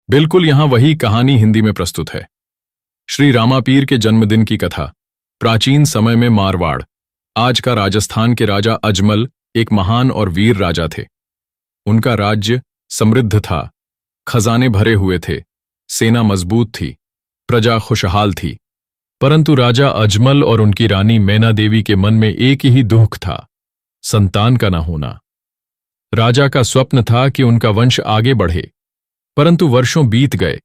बिल्कुल यहाँ वही कहानी हिंदी में प्रस्तुत है। श्री रामापीर के जन्मदिन की कथा। प्राचीन समय में मारवाड़, आज का राजस्थान के राजा अजमल एक महान और वीर राजा थे। उनका राज्य समृद्ध था, खजाने भरे हुए थे, सेना मजबूत थी, प्रजा खुशहाल थी। परंतु राजा अजमल और उनकी रानी मैना देवी के मन में एक ही दुख था, संतान का न होना। राजा का स्वप्न था कि उनका वंश आगे बढ़े, परंतु वर्षों बीत गए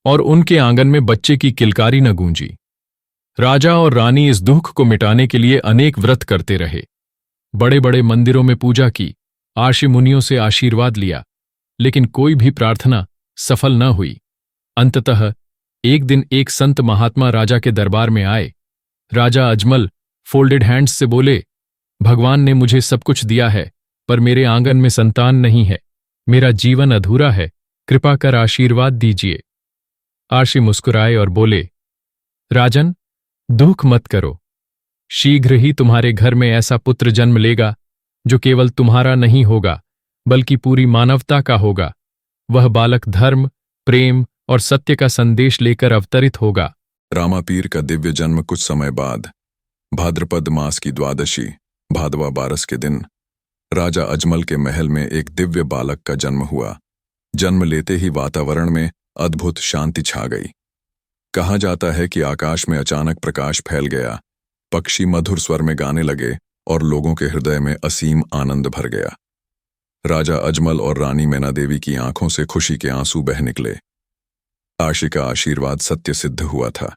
और उनके आंगन में बच्चे की किलकारी न गूंजी। राजा और रानी इस दुख को मिटाने के लिए अनेक व्रत करते रहे, बड़े बड़े मंदिरों में पूजा की, आर्षि मुनियों से आशीर्वाद लिया, लेकिन कोई भी प्रार्थना सफल न हुई। अंततः एक दिन एक संत महात्मा राजा के दरबार में आए। राजा अजमल फोल्डेड हैंड्स से बोले, भगवान ने मुझे सब कुछ दिया है, पर मेरे आंगन में संतान नहीं है, मेरा जीवन अधूरा है, कृपा कर आशीर्वाद दीजिए। आर्षि मुस्कुराए और बोले, राजन, दुख मत करो, शीघ्र ही तुम्हारे घर में ऐसा पुत्र जन्म लेगा जो केवल तुम्हारा नहीं होगा, बल्कि पूरी मानवता का होगा। वह बालक धर्म, प्रेम और सत्य का संदेश लेकर अवतरित होगा। रामापीर का दिव्य जन्म कुछ समय बाद, भाद्रपद मास की द्वादशी भादवा बारस के दिन, राजा अजमल के महल में एक दिव्य बालक का जन्म हुआ। जन्म लेते ही वातावरण में अद्भुत शांति छा गई। कहा जाता है कि आकाश में अचानक प्रकाश फैल गया, पक्षी मधुर स्वर में गाने लगे और लोगों के हृदय में असीम आनंद भर गया। राजा अजमल और रानी मैना देवी की आंखों से खुशी के आंसू बह निकले। आर्षि का आशीर्वाद सत्य सिद्ध हुआ था।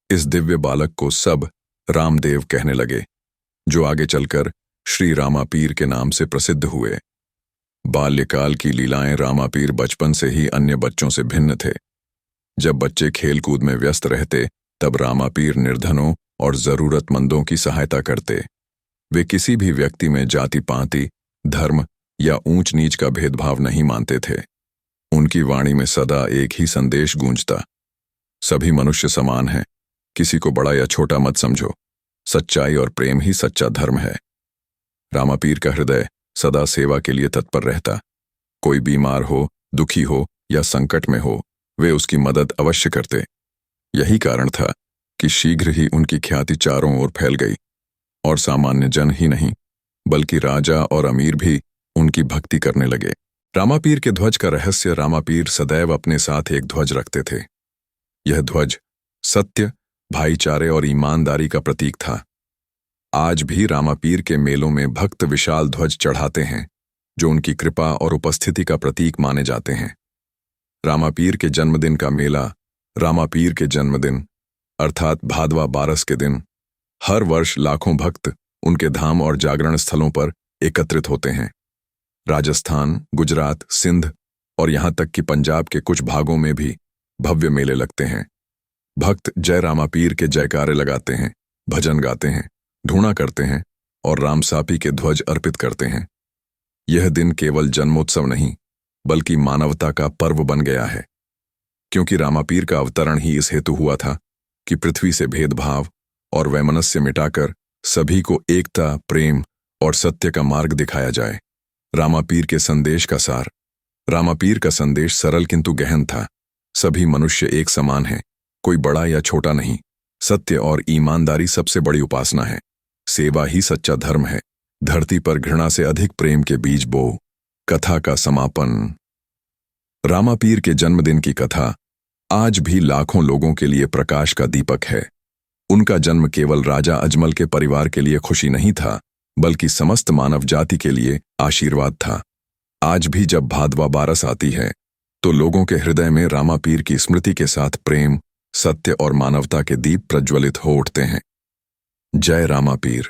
इस दिव्य बालक को सब रामदेव कहने लगे, जो आगे चलकर श्री रामापीर के नाम से प्रसिद्ध हुए। बाल्यकाल की लीलाएं। रामापीर बचपन से ही अन्य बच्चों से भिन्न थे। जब बच्चे खेलकूद में व्यस्त रहते, तब रामापीर निर्धनों और जरूरतमंदों की सहायता करते। वे किसी भी व्यक्ति में जाति पाति, धर्म या ऊंच नीच का भेदभाव नहीं मानते थे। उनकी वाणी में सदा एक ही संदेश गूंजता, सभी मनुष्य समान हैं, किसी को बड़ा या छोटा मत समझो, सच्चाई और प्रेम ही सच्चा धर्म है। रामापीर का हृदय सदा सेवा के लिए तत्पर रहता। कोई बीमार हो, दुखी हो या संकट में हो, वे उसकी मदद अवश्य करते। यही कारण था कि शीघ्र ही उनकी ख्याति चारों ओर फैल गई और सामान्य जन ही नहीं, बल्कि राजा और अमीर भी उनकी भक्ति करने लगे। रामापीर के ध्वज का रहस्य। रामापीर सदैव अपने साथ एक ध्वज रखते थे। यह ध्वज सत्य, भाईचारे और ईमानदारी का प्रतीक था। आज भी रामापीर के मेलों में भक्त विशाल ध्वज चढ़ाते हैं, जो उनकी कृपा और उपस्थिति का प्रतीक माने जाते हैं। रामापीर के जन्मदिन का मेला। रामापीर के जन्मदिन अर्थात भादवा बारस के दिन हर वर्ष लाखों भक्त उनके धाम और जागरण स्थलों पर एकत्रित होते हैं। राजस्थान, गुजरात, सिंध और यहां तक कि पंजाब के कुछ भागों में भी भव्य मेले लगते हैं। भक्त जय रामापीर के जयकारे लगाते हैं, भजन गाते हैं, धूना करते हैं और रामसापी के ध्वज अर्पित करते हैं। यह दिन केवल जन्मोत्सव नहीं, बल्कि मानवता का पर्व बन गया है, क्योंकि रामापीर का अवतरण ही इस हेतु हुआ था कि पृथ्वी से भेदभाव और वैमनस्य मिटाकर सभी को एकता, प्रेम और सत्य का मार्ग दिखाया जाए। रामापीर के संदेश का सार। रामापीर का संदेश सरल किंतु गहन था। सभी मनुष्य एक समान हैं, कोई बड़ा या छोटा नहीं। सत्य और ईमानदारी सबसे बड़ी उपासना है। सेवा ही सच्चा धर्म है। धरती पर घृणा से अधिक प्रेम के बीज बो। कथा का समापन। रामापीर के जन्मदिन की कथा आज भी लाखों लोगों के लिए प्रकाश का दीपक है। उनका जन्म केवल राजा अजमल के परिवार के लिए खुशी नहीं था, बल्कि समस्त मानव जाति के लिए आशीर्वाद था। आज भी जब भादवा बारस आती है, तो लोगों के हृदय में रामापीर की स्मृति के साथ प्रेम, सत्य और मानवता के दीप प्रज्वलित हो उठते हैं। जय रामापीर।